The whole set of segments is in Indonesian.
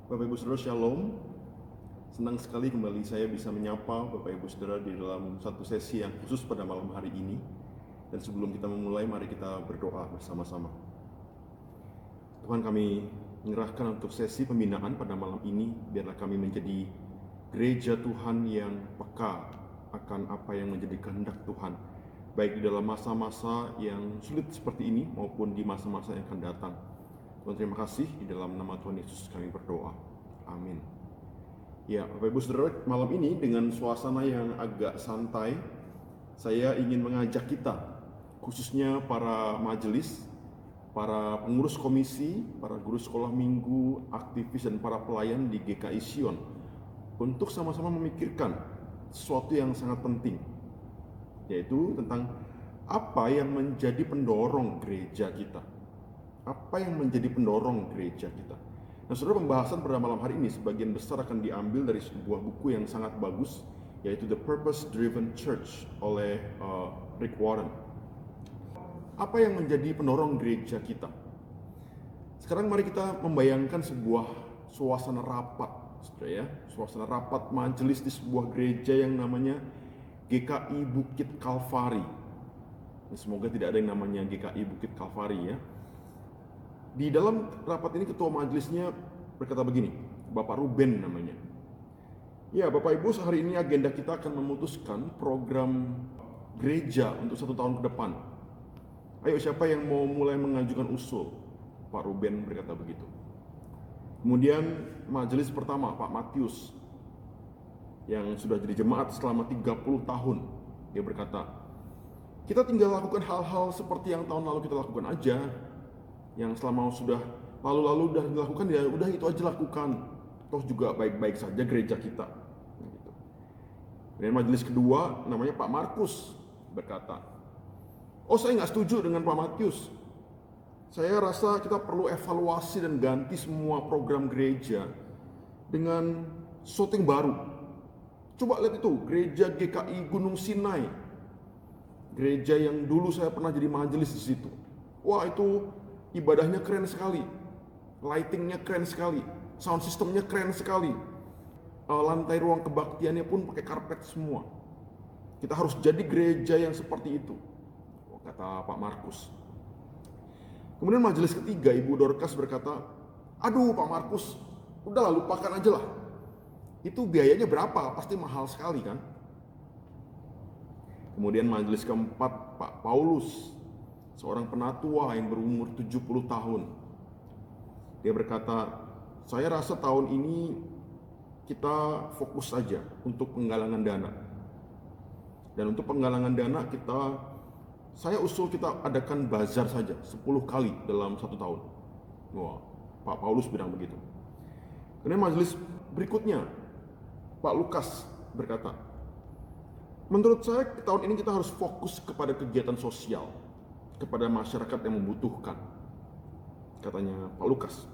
Bapak Ibu Saudara Shalom. Senang sekali kembali saya bisa menyapa Bapak Ibu Saudara di dalam satu sesi yang khusus pada malam hari ini. Dan sebelum kita memulai, mari kita berdoa bersama-sama. Tuhan, kami menyerahkan untuk sesi pembinaan pada malam ini, biarlah kami menjadi gereja Tuhan yang peka akan apa yang menjadi kehendak Tuhan, baik di dalam masa-masa yang sulit seperti ini maupun di masa-masa yang akan datang. Tuhan, terima kasih, di dalam nama Tuhan Yesus kami berdoa. Amin. Ya, Bapak Ibu Saudara, malam ini dengan suasana yang agak santai, saya ingin mengajak kita, khususnya para majelis, para pengurus komisi, para guru sekolah minggu, aktivis dan para pelayan di GKI Sion, untuk sama-sama memikirkan sesuatu yang sangat penting, yaitu tentang apa yang menjadi pendorong gereja kita. Apa yang menjadi pendorong gereja kita? Nah, saudara, pembahasan pada malam hari ini sebagian besar akan diambil dari sebuah buku yang sangat bagus, yaitu The Purpose Driven Church oleh Rick Warren. Apa yang menjadi pendorong gereja kita? Sekarang mari kita membayangkan sebuah suasana rapat, saudara ya, suasana rapat majelis di sebuah gereja yang namanya GKI Bukit Kalvari. Semoga tidak ada yang namanya GKI Bukit Kalvari ya. Di dalam rapat ini ketua majelisnya berkata begini, Bapak Ruben namanya. Ya, Bapak Ibu, hari ini agenda kita akan memutuskan program gereja untuk 1 tahun ke depan. Ayo, siapa yang mau mulai mengajukan usul? Pak Ruben berkata begitu. Kemudian majelis pertama, Pak Matius, yang sudah jadi jemaat selama 30 tahun. Dia berkata, kita tinggal lakukan hal-hal seperti yang tahun lalu kita lakukan aja. Yang selama sudah lalu udah dilakukan, ya udah itu aja lakukan, toh juga baik-baik saja gereja kita gitu. Dan majelis kedua namanya Pak Markus berkata, oh, saya nggak setuju dengan Pak Matius, saya rasa kita perlu evaluasi dan ganti semua program gereja dengan sesuatu yang baru. Coba lihat itu, gereja GKI Gunung Sinai, gereja yang dulu saya pernah jadi majelis di situ. Wah, itu ibadahnya keren sekali, lightingnya keren sekali, sound systemnya keren sekali, lantai ruang kebaktiannya pun pakai karpet semua. Kita harus jadi gereja yang seperti itu, kata Pak Markus. Kemudian majelis ketiga, Ibu Dorcas berkata, aduh Pak Markus, udahlah lupakan aja lah, itu biayanya berapa, pasti mahal sekali kan. Kemudian majelis keempat, Pak Paulus, seorang penatua yang berumur 70 tahun. Dia berkata, saya rasa tahun ini kita fokus saja untuk penggalangan dana. Dan untuk penggalangan dana saya usul kita adakan bazar saja 10 kali dalam 1 tahun. Wah, Pak Paulus bilang begitu. Kemudian majelis berikutnya, Pak Lukas berkata, menurut saya tahun ini kita harus fokus kepada kegiatan sosial, kepada masyarakat yang membutuhkan, katanya Pak Lukas.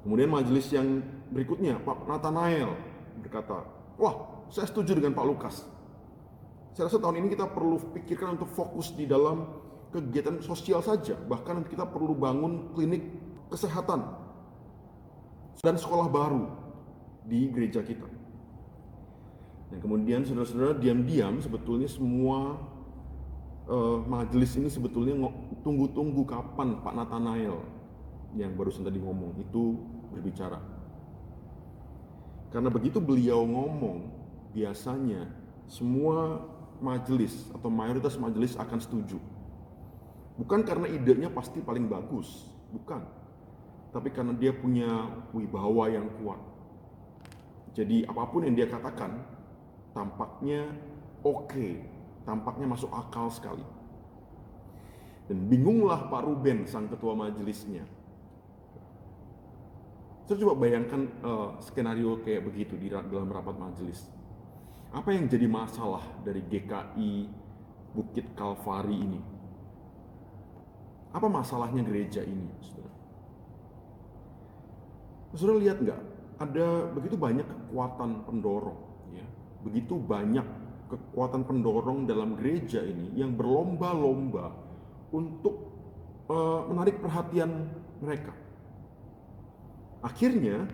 Kemudian majelis yang berikutnya, Pak Nathanael berkata, wah, saya setuju dengan Pak Lukas. Saya rasa tahun ini kita perlu pikirkan untuk fokus di dalam kegiatan sosial saja, bahkan kita perlu bangun klinik kesehatan dan sekolah baru di gereja kita. Dan kemudian saudara-saudara, diam-diam sebetulnya semua majelis ini sebetulnya tunggu-tunggu kapan Pak Nathanael yang barusan tadi ngomong itu berbicara. Karena begitu beliau ngomong, biasanya semua majelis atau mayoritas majelis akan setuju. Bukan karena idenya pasti paling bagus, bukan. Tapi karena dia punya wibawa yang kuat. Jadi apapun yang dia katakan tampaknya oke. Tampaknya masuk akal sekali. Dan bingunglah Pak Ruben, sang ketua majelisnya. Saya coba bayangkan skenario kayak begitu di dalam rapat majelis. Apa yang jadi masalah dari GKI Bukit Kalvari ini? Apa masalahnya gereja ini, saudara? Saudara lihat nggak? Ada begitu banyak kekuatan pendorong, ya. Begitu banyak kekuatan pendorong dalam gereja ini yang berlomba-lomba untuk menarik perhatian mereka. Akhirnya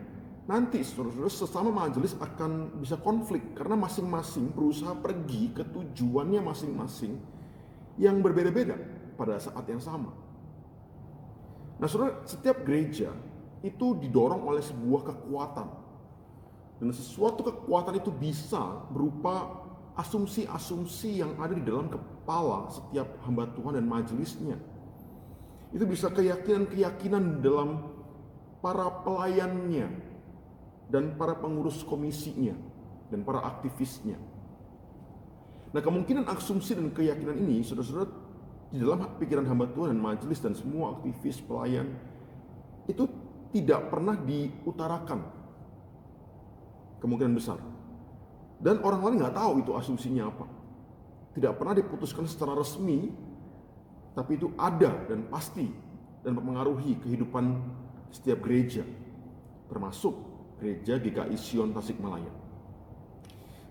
nanti saudara-saudara sesama majelis akan bisa konflik karena masing-masing berusaha pergi ke tujuannya masing-masing yang berbeda-beda pada saat yang sama. Nah, saudara, setiap gereja itu didorong oleh sebuah kekuatan. Dan sesuatu kekuatan itu bisa berupa asumsi-asumsi yang ada di dalam kepala setiap hamba Tuhan dan majelisnya. Itu bisa keyakinan-keyakinan dalam para pelayannya dan para pengurus komisinya dan para aktivisnya. Nah, kemungkinan asumsi dan keyakinan ini, saudara-saudara, di dalam pikiran hamba Tuhan dan majelis dan semua aktivis pelayan itu tidak pernah diutarakan, kemungkinan besar. Dan orang lain nggak tahu itu asumsinya apa. Tidak pernah diputuskan secara resmi, tapi itu ada dan pasti dan mempengaruhi kehidupan setiap gereja, termasuk gereja GKI Sion Tasikmalaya.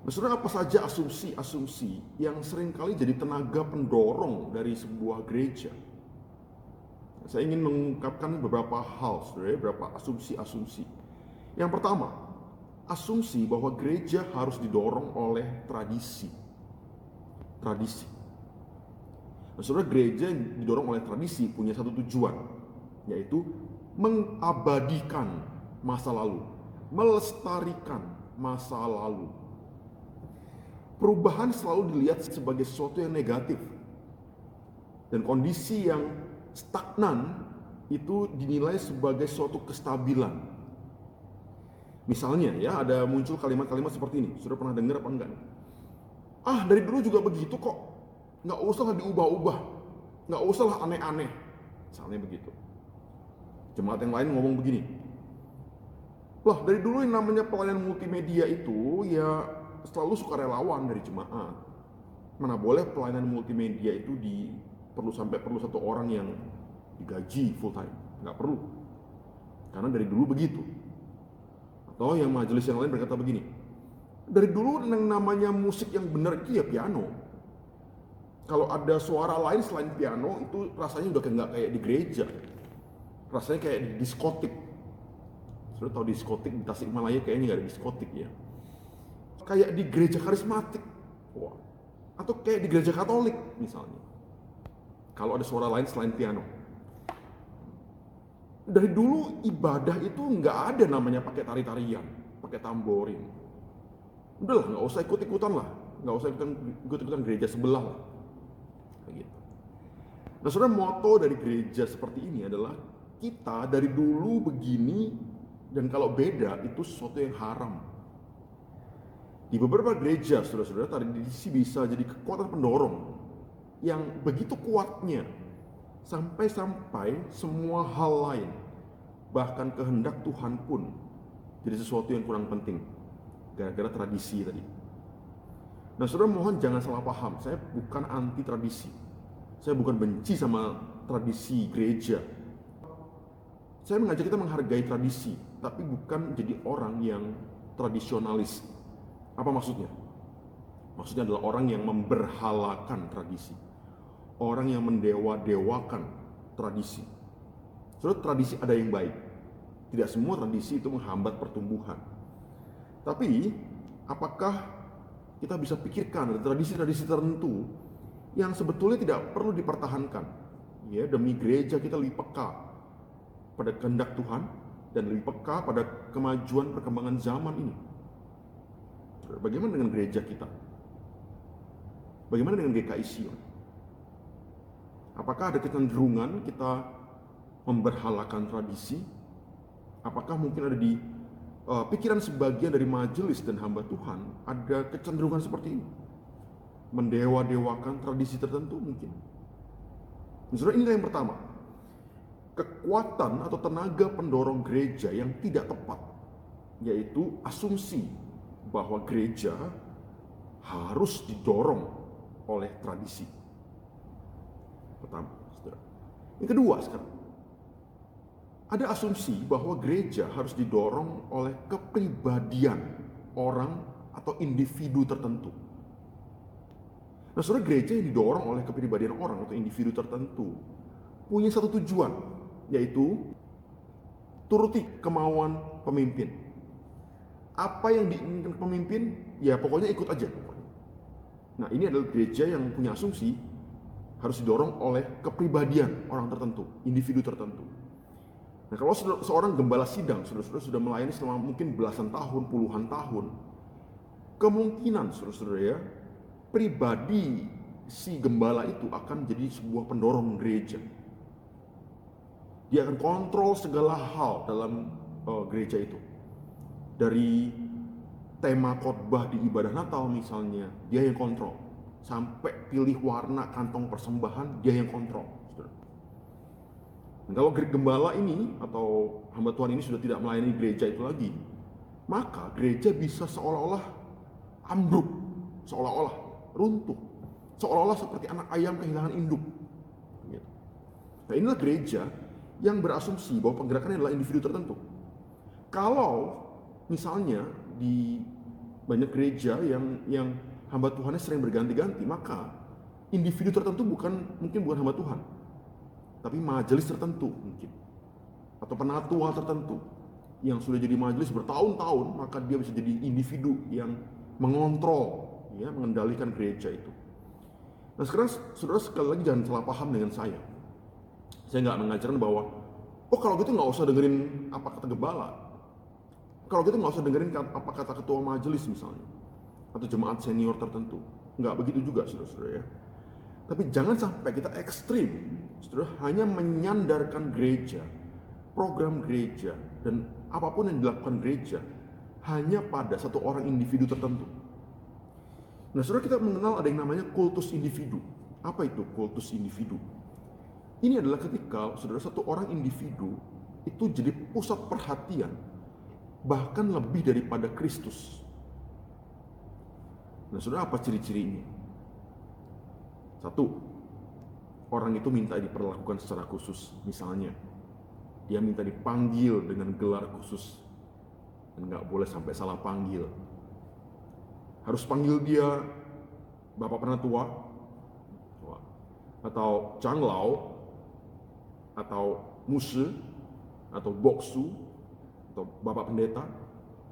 Nah, saudara, apa saja asumsi-asumsi yang seringkali jadi tenaga pendorong dari sebuah gereja? Saya ingin mengungkapkan beberapa hal, saudara, beberapa asumsi-asumsi. Yang pertama, asumsi bahwa gereja harus didorong oleh tradisi. Tradisi. Nah, saudara, gereja yang didorong oleh tradisi punya satu tujuan, yaitu mengabadikan masa lalu, melestarikan masa lalu. Perubahan selalu dilihat sebagai sesuatu yang negatif, dan kondisi yang stagnan itu dinilai sebagai suatu kestabilan. Misalnya ya, ada muncul kalimat-kalimat seperti ini. Sudah pernah dengar apa enggak? Ah, dari dulu juga begitu kok, nggak usah diubah-ubah, nggak usah aneh-aneh, misalnya begitu. Jemaat yang lain ngomong begini, lah dari dulu yang namanya pelayanan multimedia itu ya selalu sukarelawan dari jemaat. Mana boleh pelayanan multimedia itu perlu satu orang yang digaji full time, nggak perlu, karena dari dulu begitu. Atau yang majelis yang lain berkata begini, dari dulu yang namanya musik yang benar itu ya piano. Kalau ada suara lain selain piano itu rasanya udah nggak kayak di gereja, rasanya kayak di diskotik. Sudah tahu diskotik di Tasikmalaya kayaknya nggak ada diskotik ya. Kayak di gereja karismatik, atau kayak di gereja Katolik misalnya. Kalau ada suara lain selain piano. Dari dulu ibadah itu nggak ada namanya pakai tari-tarian, pakai tamborin. Udahlah, nggak usah ikut-ikutan lah, nggak usah ikut-ikutan gereja sebelah lah. Kayak gitu. Nah, saudara, moto dari gereja seperti ini adalah kita dari dulu begini, dan kalau beda itu sesuatu yang haram. Di beberapa gereja, saudara-saudara, tradisi bisa jadi kekuatan pendorong yang begitu kuatnya sampai-sampai semua hal lain, bahkan kehendak Tuhan pun jadi sesuatu yang kurang penting gara-gara tradisi tadi. Nah, saudara, mohon jangan salah paham, saya bukan anti tradisi, saya bukan benci sama tradisi gereja. Saya mengajak kita menghargai tradisi, tapi bukan jadi orang yang tradisionalis. Apa maksudnya? Maksudnya adalah orang yang memberhalakan tradisi, orang yang mendewa-dewakan tradisi. Saudara, tradisi ada yang baik. Tidak semua tradisi itu menghambat pertumbuhan. Tapi, apakah kita bisa pikirkan ada tradisi-tradisi tertentu yang sebetulnya tidak perlu dipertahankan? Ya, demi gereja kita lebih peka pada kehendak Tuhan dan lebih peka pada kemajuan perkembangan zaman ini. Bagaimana dengan gereja kita? Bagaimana dengan GKI Sion? Apakah ada kecenderungan kita memberhalakan tradisi? Apakah mungkin ada di pikiran sebagian dari majelis dan hamba Tuhan ada kecenderungan seperti ini? Mendewa-dewakan tradisi tertentu mungkin. Saudara, inilah yang pertama. Kekuatan atau tenaga pendorong gereja yang tidak tepat, yaitu asumsi bahwa gereja harus didorong oleh tradisi. Pertama, saudara. Yang kedua sekarang, ada asumsi bahwa gereja harus didorong oleh kepribadian orang atau individu tertentu. Nah, saudara, gereja yang didorong oleh kepribadian orang atau individu tertentu punya satu tujuan, yaitu turuti kemauan pemimpin. Apa yang diinginkan pemimpin, ya pokoknya ikut aja. Nah, ini adalah gereja yang punya asumsi harus didorong oleh kepribadian orang tertentu, individu tertentu. Nah, kalau seorang gembala sidang, saudara-saudara sudah melayani selama mungkin belasan tahun, puluhan tahun, kemungkinan saudara-saudara ya, pribadi si gembala itu akan jadi sebuah pendorong gereja. Dia akan kontrol segala hal dalam gereja itu. Dari tema khotbah di ibadah Natal misalnya, dia yang kontrol. Sampai pilih warna kantong persembahan, dia yang kontrol. Dan kalau gembala ini atau hamba Tuhan ini sudah tidak melayani gereja itu lagi, maka gereja bisa seolah-olah ambruk, seolah-olah runtuh, seolah-olah seperti anak ayam kehilangan induk. Nah, inilah gereja yang berasumsi bahwa penggerakannya adalah individu tertentu. Kalau misalnya di banyak gereja yang hamba Tuhannya sering berganti-ganti, maka individu tertentu mungkin bukan hamba Tuhan, tapi majelis tertentu mungkin, atau penatua tertentu yang sudah jadi majelis bertahun-tahun, maka dia bisa jadi individu yang mengontrol, ya, mengendalikan gereja itu. Nah, sekarang saudara sekali lagi jangan salah paham dengan saya. Saya nggak mengajarkan bahwa, oh kalau gitu nggak usah dengerin apa kata gembala. Kalau gitu nggak usah dengerin apa kata ketua majelis misalnya, atau jemaat senior tertentu. Nggak begitu juga, saudara-saudara ya. Tapi jangan sampai kita ekstrim, saudara, hanya menyandarkan gereja, program gereja, dan apapun yang dilakukan gereja hanya pada satu orang individu tertentu. Nah, saudara, kita mengenal ada yang namanya kultus individu. Apa itu kultus individu? Ini adalah ketika, saudara, satu orang individu itu jadi pusat perhatian, bahkan lebih daripada Kristus. Nah, saudara, apa ciri-cirinya? Satu, orang itu minta diperlakukan secara khusus. Misalnya, dia minta dipanggil dengan gelar khusus, dan nggak boleh sampai salah panggil. Harus panggil dia Bapak Penatua, atau Changlao, atau Muse, atau Boksu, atau Bapak Pendeta,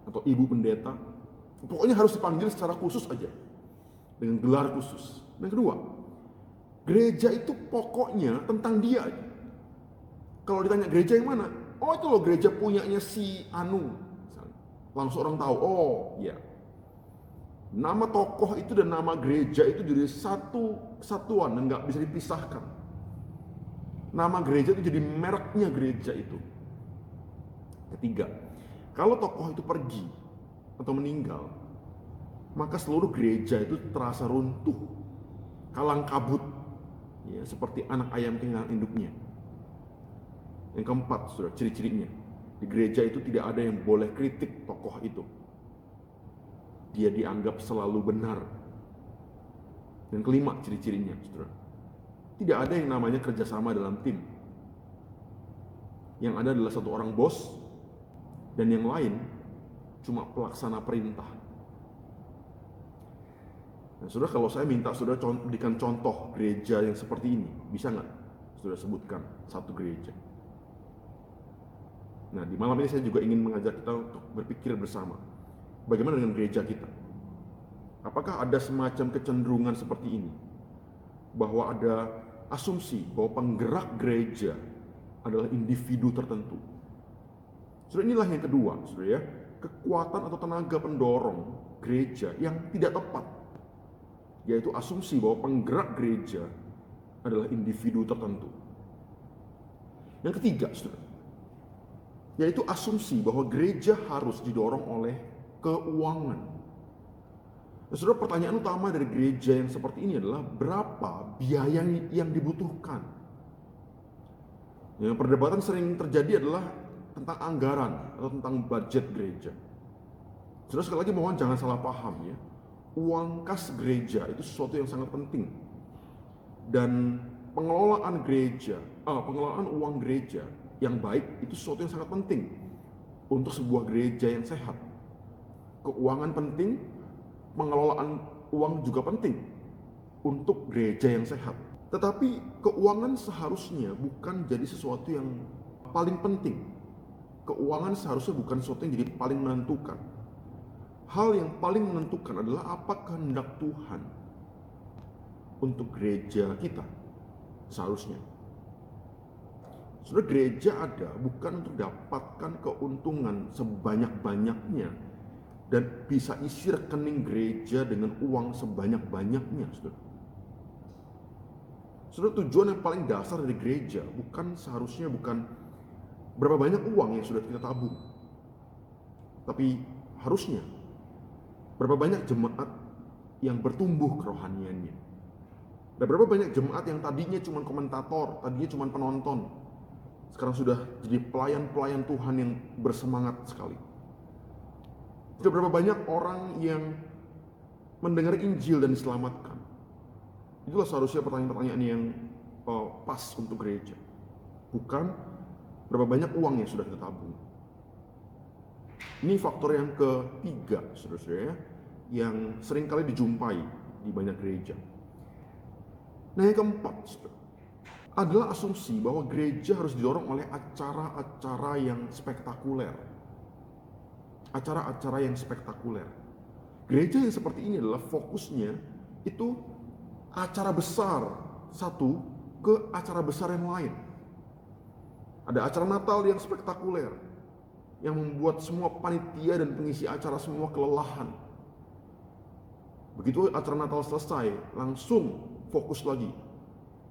atau Ibu Pendeta. Pokoknya harus dipanggil secara khusus aja, dengan gelar khusus. Yang kedua, gereja itu pokoknya tentang dia aja. Kalau ditanya gereja yang mana? Oh, itu loh gereja punyanya si Anu. Langsung orang tahu, oh ya. Nama tokoh itu dan nama gereja itu jadi satu kesatuan dan nggak bisa dipisahkan. Nama gereja itu jadi mereknya gereja itu. Ketiga, kalau tokoh itu pergi atau meninggal, maka seluruh gereja itu terasa runtuh, kalang kabut, ya, seperti anak ayam kehilangan induknya. Yang keempat, saudara, ciri-cirinya, di gereja itu tidak ada yang boleh kritik tokoh itu. Dia dianggap selalu benar. Dan kelima, ciri-cirinya, saudara, tidak ada yang namanya kerjasama dalam tim. Yang ada adalah satu orang bos, dan yang lain cuma pelaksana perintah. Nah, saudara, kalau saya minta saudara berikan contoh gereja yang seperti ini, bisa nggak saudara sebutkan satu gereja? Nah, di malam ini saya juga ingin mengajak kita untuk berpikir bersama. Bagaimana dengan gereja kita? Apakah ada semacam kecenderungan seperti ini? Bahwa ada asumsi bahwa penggerak gereja adalah individu tertentu. Saudara, inilah yang kedua, saudara ya, kekuatan atau tenaga pendorong gereja yang tidak tepat, yaitu asumsi bahwa penggerak gereja adalah individu tertentu. Yang ketiga, saudara, yaitu asumsi bahwa gereja harus didorong oleh keuangan. Nah, saudara, pertanyaan utama dari gereja yang seperti ini adalah berapa biaya yang dibutuhkan. Yang perdebatan sering terjadi adalah tentang anggaran atau tentang budget gereja. Saudara, sekali lagi mohon jangan salah paham ya. Uang kas gereja itu sesuatu yang sangat penting. Dan pengelolaan uang gereja yang baik itu sesuatu yang sangat penting untuk sebuah gereja yang sehat. Keuangan penting, pengelolaan uang juga penting untuk gereja yang sehat. Tetapi keuangan seharusnya bukan jadi sesuatu yang paling penting. Keuangan seharusnya bukan sesuatu yang jadi paling menentukan. hal yang paling menentukan adalah apa kehendak Tuhan untuk gereja kita seharusnya. Saudara, gereja ada bukan untuk dapatkan keuntungan sebanyak-banyaknya dan bisa isi rekening gereja dengan uang sebanyak-banyaknya, saudara. Saudara, tujuan yang paling dasar dari gereja seharusnya bukan berapa banyak uang yang sudah kita tabung, tapi harusnya berapa banyak jemaat yang bertumbuh kerohaniannya. Dan berapa banyak jemaat yang tadinya cuma komentator, tadinya cuma penonton, sekarang sudah jadi pelayan-pelayan Tuhan yang bersemangat sekali. Sudah berapa banyak orang yang mendengar Injil dan diselamatkan. Itulah seharusnya pertanyaan-pertanyaan yang pas untuk gereja. Bukan berapa banyak uang yang sudah kita tabung. Ini faktor yang ketiga, saudara-saudara, yang seringkali dijumpai di banyak gereja. Nah, yang keempat, saudara, adalah asumsi bahwa gereja harus didorong oleh acara-acara yang spektakuler. Acara-acara yang spektakuler. Gereja yang seperti ini adalah fokusnya itu acara besar satu ke acara besar yang lain. Ada acara Natal yang spektakuler, yang membuat semua panitia dan pengisi acara semua kelelahan. Begitu acara Natal selesai, langsung fokus lagi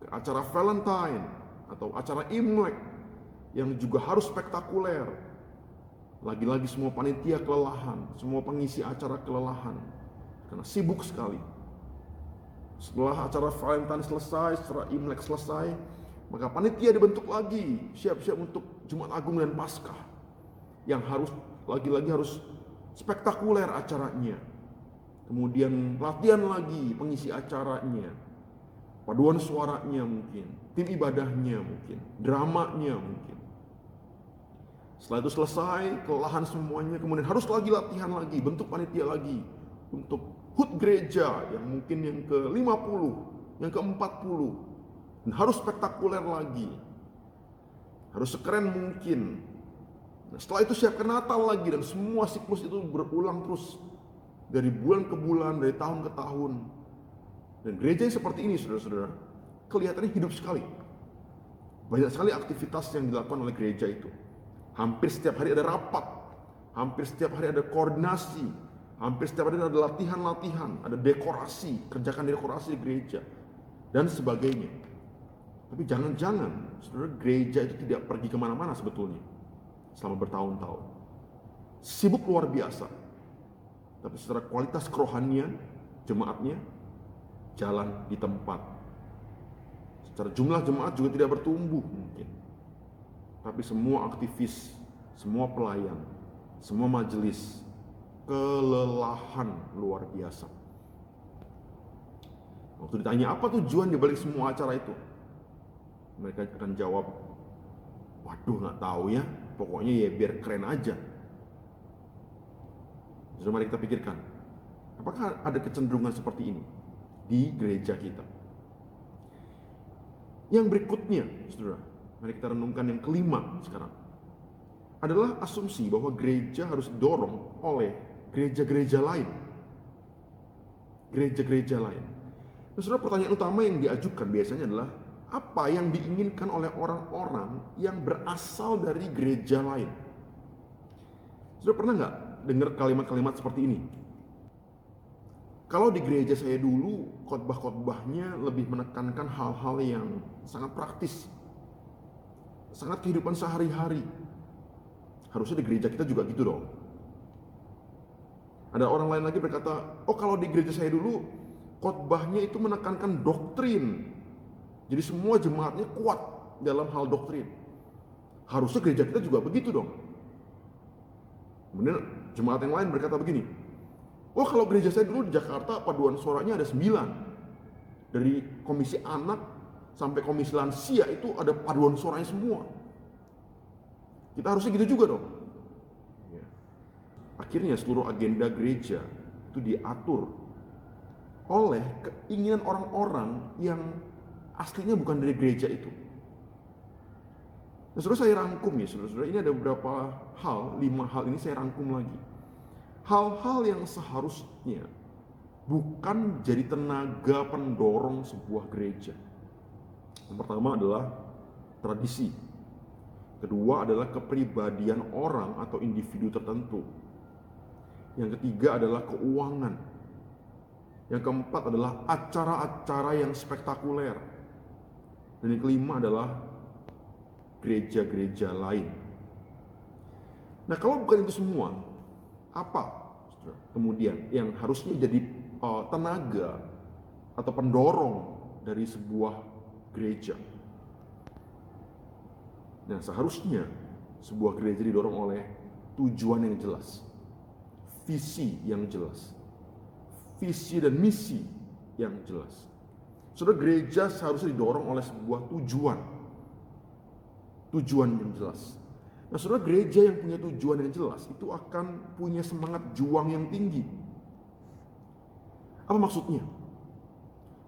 ke acara Valentine atau acara Imlek yang juga harus spektakuler. Lagi-lagi semua panitia kelelahan, semua pengisi acara kelelahan karena sibuk sekali. Setelah acara Valentine selesai, setelah Imlek selesai, maka panitia dibentuk lagi, siap-siap untuk Jumat Agung dan Paskah, yang lagi-lagi harus spektakuler acaranya. Kemudian latihan lagi pengisi acaranya, paduan suaranya mungkin, tim ibadahnya mungkin, dramanya mungkin. Setelah itu selesai, kelelahan semuanya, kemudian harus lagi latihan lagi, bentuk panitia lagi untuk HUT gereja yang mungkin yang ke-50, yang ke-40, dan harus spektakuler lagi, harus sekeren mungkin. Nah, setelah itu siapkan Natal lagi, dan semua siklus itu berulang terus dari bulan ke bulan, dari tahun ke tahun. Dan gereja yang seperti ini, saudara-saudara, kelihatannya hidup sekali. Banyak sekali aktivitas yang dilakukan oleh gereja itu. Hampir setiap hari ada rapat, hampir setiap hari ada koordinasi, hampir setiap hari ada latihan-latihan, ada dekorasi, kerjakan dekorasi di gereja, dan sebagainya. Tapi jangan-jangan, saudara, gereja itu tidak pergi kemana-mana sebetulnya selama bertahun-tahun. Sibuk luar biasa, tapi secara kualitas kerohanian jemaatnya jalan di tempat. Secara jumlah jemaat juga tidak bertumbuh mungkin. Tapi semua aktivis, semua pelayan, semua majelis kelelahan luar biasa. Waktu ditanya apa tujuan dibalik semua acara itu, mereka akan jawab, waduh nggak tahu ya, pokoknya ya biar keren aja. Jadi mari kita pikirkan, apakah ada kecenderungan seperti ini di gereja kita? Yang berikutnya, saudara, mari kita renungkan yang kelima sekarang, adalah asumsi bahwa gereja harus didorong oleh gereja-gereja lain. Gereja-gereja lain. Nah, saudara, pertanyaan utama yang diajukan biasanya adalah, apa yang diinginkan oleh orang-orang yang berasal dari gereja lain? Saudara pernah nggak dengar kalimat-kalimat seperti ini? Kalau di gereja saya dulu, khotbah-khotbahnya lebih menekankan hal-hal yang sangat praktis, sangat kehidupan sehari-hari. Harusnya di gereja kita juga gitu dong. Ada orang lain lagi berkata, oh kalau di gereja saya dulu, khotbahnya itu menekankan doktrin. Jadi semua jemaatnya kuat dalam hal doktrin. Harusnya gereja kita juga begitu dong. Kemudian jemaat yang lain berkata begini, oh kalau gereja saya dulu di Jakarta paduan suaranya ada 9. Dari komisi anak sampai komisi lansia itu ada paduan suaranya semua. Kita harusnya gitu juga dong. Akhirnya seluruh agenda gereja itu diatur oleh keinginan orang-orang yang aslinya bukan dari gereja itu. Nah, saudara, saya rangkum ya, saudara-saudara, ini ada beberapa hal, 5 hal ini saya rangkum lagi. Hal-hal yang seharusnya bukan jadi tenaga pendorong sebuah gereja. Yang pertama adalah tradisi. Kedua adalah kepribadian orang atau individu tertentu. Yang ketiga adalah keuangan. Yang keempat adalah acara-acara yang spektakuler. Dan yang kelima adalah gereja-gereja lain. Nah, kalau bukan itu semua, apa kemudian yang harusnya jadi tenaga atau pendorong dari sebuah gereja? Nah, seharusnya sebuah gereja didorong oleh tujuan yang jelas, visi yang jelas, visi dan misi yang jelas. Saudara, gereja seharusnya didorong oleh sebuah tujuan yang jelas. Nah, saudara, gereja yang punya tujuan yang jelas itu akan punya semangat juang yang tinggi. Apa maksudnya?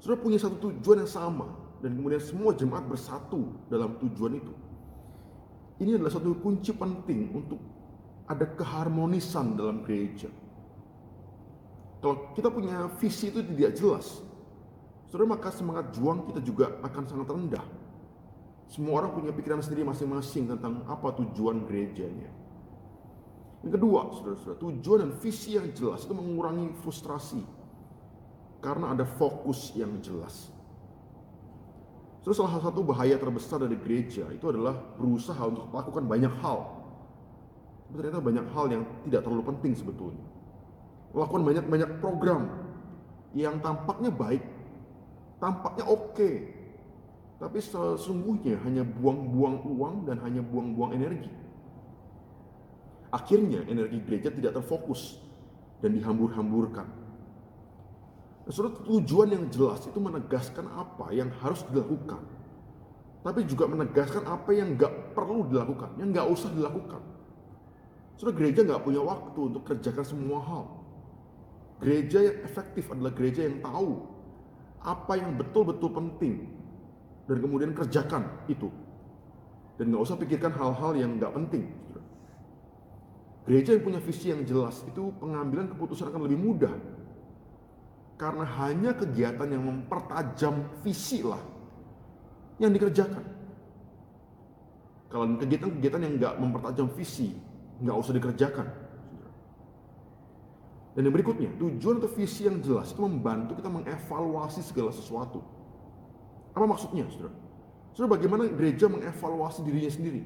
Saudara punya satu tujuan yang sama dan kemudian semua jemaat bersatu dalam tujuan itu. Ini adalah satu kunci penting untuk ada keharmonisan dalam gereja. Kalau kita punya visi itu tidak jelas, saudara, maka semangat juang kita juga akan sangat rendah. Semua orang punya pikiran sendiri masing-masing tentang apa tujuan gerejanya. Yang kedua, saudara-saudara, tujuan dan visi yang jelas itu mengurangi frustrasi karena ada fokus yang jelas. Terus salah satu bahaya terbesar dari gereja itu adalah berusaha untuk melakukan banyak hal. Tapi ternyata banyak hal yang tidak terlalu penting sebetulnya. Melakukan banyak program yang tampaknya baik, tampaknya oke, tapi sesungguhnya hanya buang-buang uang dan hanya buang-buang energi. Akhirnya energi gereja tidak terfokus dan dihambur-hamburkan. Saudara, tujuan yang jelas itu menegaskan apa yang harus dilakukan, tapi juga menegaskan apa yang nggak perlu dilakukan, yang nggak usah dilakukan. Saudara, gereja nggak punya waktu untuk kerjakan semua hal. Gereja yang efektif adalah gereja yang tahu apa yang betul-betul penting dan kemudian kerjakan itu, dan nggak usah pikirkan hal-hal yang nggak penting. Saudara, gereja yang punya visi yang jelas itu pengambilan keputusan akan lebih mudah. Karena hanya kegiatan yang mempertajam visi lah yang dikerjakan. Kalau kegiatan-kegiatan yang nggak mempertajam visi, nggak usah dikerjakan. Dan yang berikutnya, tujuan atau visi yang jelas itu membantu kita mengevaluasi segala sesuatu. Apa maksudnya, saudara? Saudara, bagaimana gereja mengevaluasi dirinya sendiri?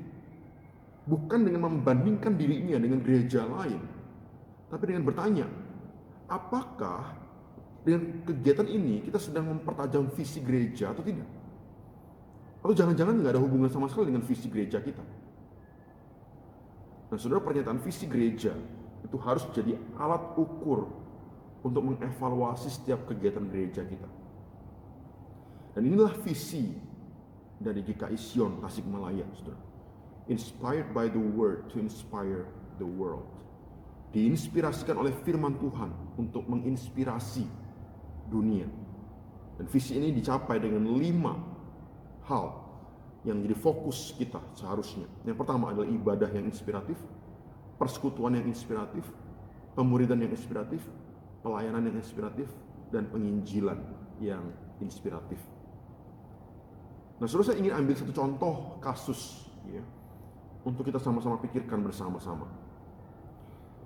Bukan dengan membandingkan dirinya dengan gereja lain, tapi dengan bertanya, apakah dengan kegiatan ini kita sedang mempertajam visi gereja atau tidak? Atau jangan-jangan nggak ada hubungan sama sekali dengan visi gereja kita? Nah, saudara, pernyataan visi gereja itu harus jadi alat ukur untuk mengevaluasi setiap kegiatan gereja kita. Dan inilah visi dari GKI Sion Tasikmalaya, saudara. Inspired by the word to inspire the world. Diinspirasikan oleh firman Tuhan untuk menginspirasi dunia. Dan visi ini dicapai dengan 5 hal yang jadi fokus kita seharusnya. Yang pertama adalah ibadah yang inspiratif, persekutuan yang inspiratif, pemuridan yang inspiratif, pelayanan yang inspiratif, dan penginjilan yang inspiratif. Nah, saudara, saya ingin ambil satu contoh kasus ya, untuk kita sama-sama pikirkan bersama-sama.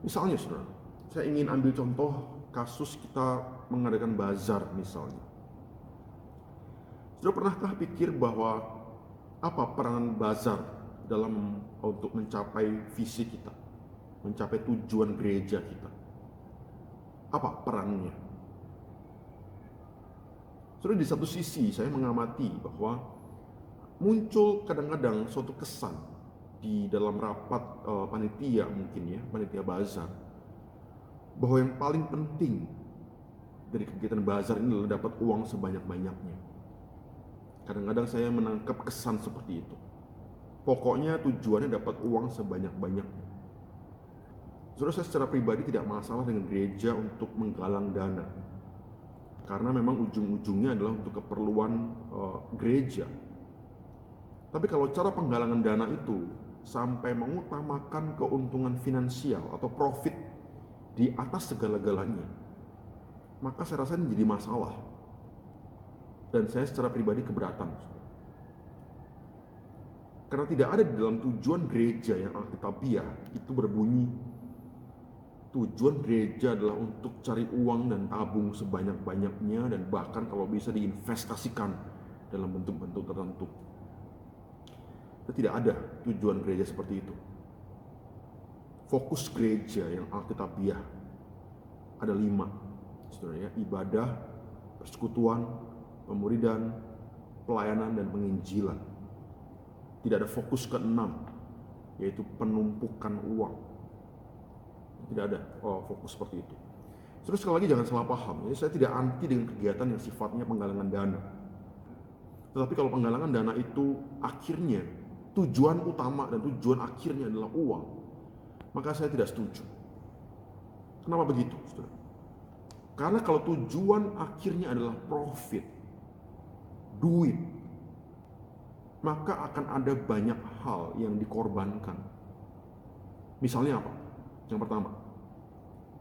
Misalnya, saudara, saya ingin ambil contoh kasus kita mengadakan bazar misalnya. Saudara, pernahkah pikir bahwa apa peranan bazar dalam untuk mencapai visi kita, mencapai tujuan gereja kita? Apa perannya? Saudara, di satu sisi saya mengamati bahwa muncul kadang-kadang suatu kesan di dalam rapat panitia mungkin ya, panitia bazar, bahwa yang paling penting dari kegiatan bazar ini adalah dapat uang sebanyak-banyaknya. Kadang-kadang saya menangkap kesan seperti itu. Pokoknya tujuannya dapat uang sebanyak-banyaknya. Saudara, saya secara pribadi tidak masalah dengan gereja untuk menggalang dana, karena memang ujung-ujungnya adalah untuk keperluan gereja. Tapi kalau cara penggalangan dana itu sampai mengutamakan keuntungan finansial atau profit di atas segala-galanya, maka saya rasa ini jadi masalah. Dan saya secara pribadi keberatan. Karena tidak ada di dalam tujuan gereja yang alkitabiah itu berbunyi, tujuan gereja adalah untuk cari uang dan tabung sebanyak-banyaknya, dan bahkan kalau bisa diinvestasikan dalam bentuk-bentuk tertentu. Tidak ada tujuan gereja seperti itu. Fokus gereja yang alkitabiah ada 5, saudara ya: ibadah, persekutuan, pemuridan, pelayanan, dan penginjilan. Tidak ada fokus ke-6, yaitu penumpukan uang. Tidak ada fokus seperti itu. Terus sekali lagi jangan salah paham, ya, saya tidak anti dengan kegiatan yang sifatnya penggalangan dana. Tetapi kalau penggalangan dana itu akhirnya tujuan utama dan tujuan akhirnya adalah uang, maka saya tidak setuju. Kenapa begitu, saudara? Karena kalau tujuan akhirnya adalah profit, duit, maka akan ada banyak hal yang dikorbankan. Misalnya apa? Yang pertama,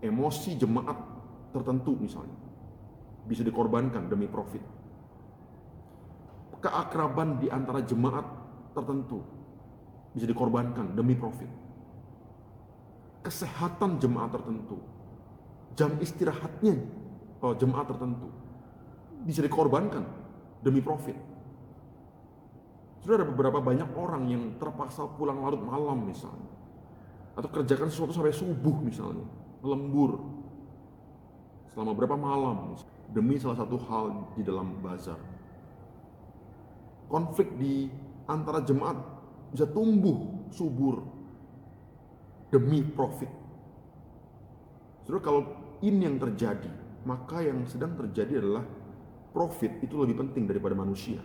emosi jemaat tertentu misalnya bisa dikorbankan demi profit. Keakraban di antara jemaat tertentu bisa dikorbankan demi profit. Kesehatan jemaat tertentu, jam istirahatnya jemaat tertentu bisa dikorbankan demi profit. Sudah ada beberapa banyak orang yang terpaksa pulang larut malam misalnya, atau kerjakan sesuatu sampai subuh misalnya, lembur selama berapa malam demi salah satu hal di dalam bazar. Konflik di antara jemaat bisa tumbuh subur demi profit. Saudara, kalau ini yang terjadi, maka yang sedang terjadi adalah profit itu lebih penting daripada manusia.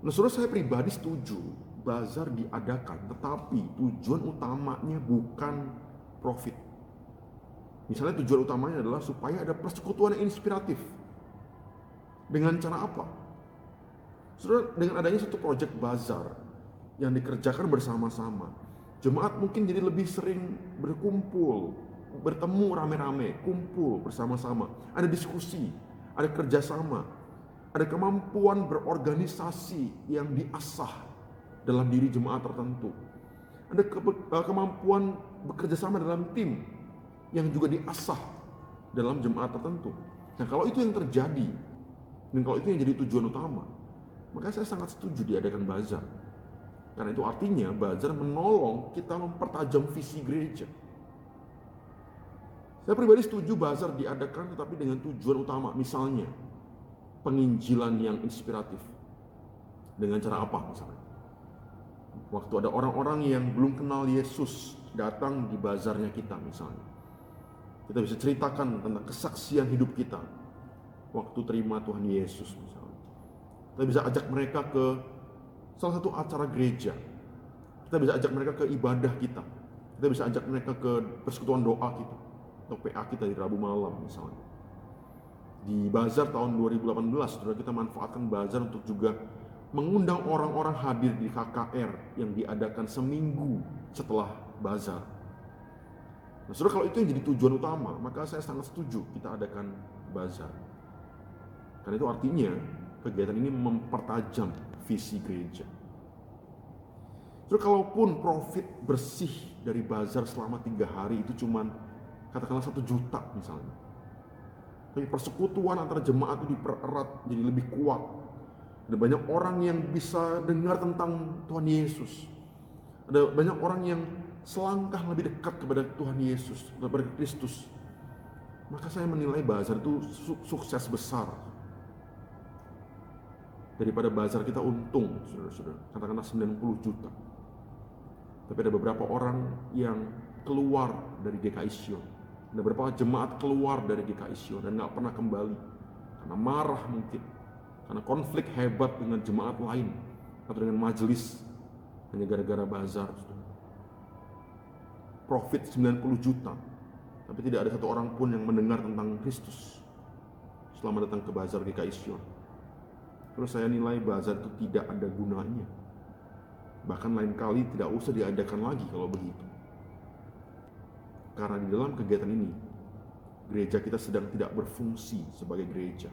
Nah, saudara, saya pribadi setuju bazar diadakan, tetapi tujuan utamanya bukan profit. Misalnya tujuan utamanya adalah supaya ada persekutuan yang inspiratif. Dengan cara apa? Saudara, dengan adanya satu proyek bazar yang dikerjakan bersama-sama, jemaat mungkin jadi lebih sering berkumpul, bertemu rame-rame, kumpul bersama-sama, ada diskusi, ada kerjasama, ada kemampuan berorganisasi yang diasah dalam diri jemaat tertentu, ada kemampuan bekerja sama dalam tim yang juga diasah dalam jemaat tertentu. Nah, kalau itu yang terjadi, dan kalau itu yang jadi tujuan utama, maka saya sangat setuju diadakan bazar. Karena itu artinya bazar menolong kita mempertajam visi gereja. Saya pribadi setuju bazar diadakan, tetapi dengan tujuan utama, misalnya penginjilan yang inspiratif. Dengan cara apa misalnya? Waktu ada orang-orang yang belum kenal Yesus datang di bazarnya kita misalnya, kita bisa ceritakan tentang kesaksian hidup kita waktu terima Tuhan Yesus misalnya. Kita bisa ajak mereka ke salah satu acara gereja. Kita bisa ajak mereka ke ibadah kita. Kita bisa ajak mereka ke persekutuan doa kita atau PA kita di Rabu malam misalnya. Di bazar tahun 2018, saudara, kita manfaatkan bazar untuk juga mengundang orang-orang hadir di KKR yang diadakan seminggu setelah bazar. Nah, saudara, kalau itu yang jadi tujuan utama, maka saya sangat setuju kita adakan bazar. Karena itu artinya kegiatan ini mempertajam visi gereja. Saudara, kalaupun profit bersih dari bazar selama 3 hari itu cuman katakanlah 1 juta misalnya, tapi persekutuan antara jemaat itu dipererat jadi lebih kuat. Ada banyak orang yang bisa dengar tentang Tuhan Yesus. Ada banyak orang yang selangkah lebih dekat kepada Tuhan Yesus, kepada Kristus. Maka saya menilai bazar itu sukses besar. Daripada bazar kita untung, saudara-saudara, katakanlah 90 juta. Tapi ada beberapa orang yang keluar dari GKI Sion. Ada beberapa jemaat keluar dari GKI Sion dan gak pernah kembali. Karena marah mungkin. Karena konflik hebat dengan jemaat lain. Atau dengan majelis. Hanya gara-gara bazar. Profit 90 juta. Tapi tidak ada satu orang pun yang mendengar tentang Kristus selama datang ke bazar GKI Sion. Terus saya nilai bazar itu tidak ada gunanya. Bahkan lain kali tidak usah diadakan lagi kalau begitu. Karena di dalam kegiatan ini, gereja kita sedang tidak berfungsi sebagai gereja.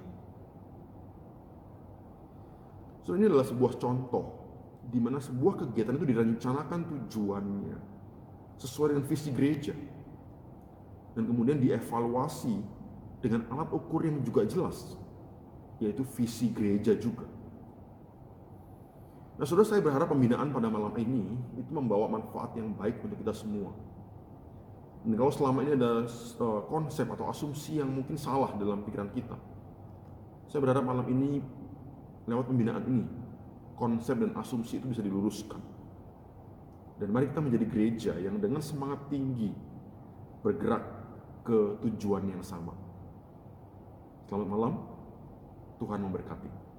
So, ini adalah sebuah contoh di mana sebuah kegiatan itu direncanakan tujuannya sesuai dengan visi gereja, dan kemudian dievaluasi dengan alat ukur yang juga jelas, yaitu visi gereja juga. Nah, saudara, saya berharap pembinaan pada malam ini itu membawa manfaat yang baik untuk kita semua. Dan kalau selama ini ada konsep atau asumsi yang mungkin salah dalam pikiran kita, saya berharap malam ini lewat pembinaan ini, konsep dan asumsi itu bisa diluruskan. Dan mari kita menjadi gereja yang dengan semangat tinggi bergerak ke tujuan yang sama. Selamat malam, Tuhan memberkati.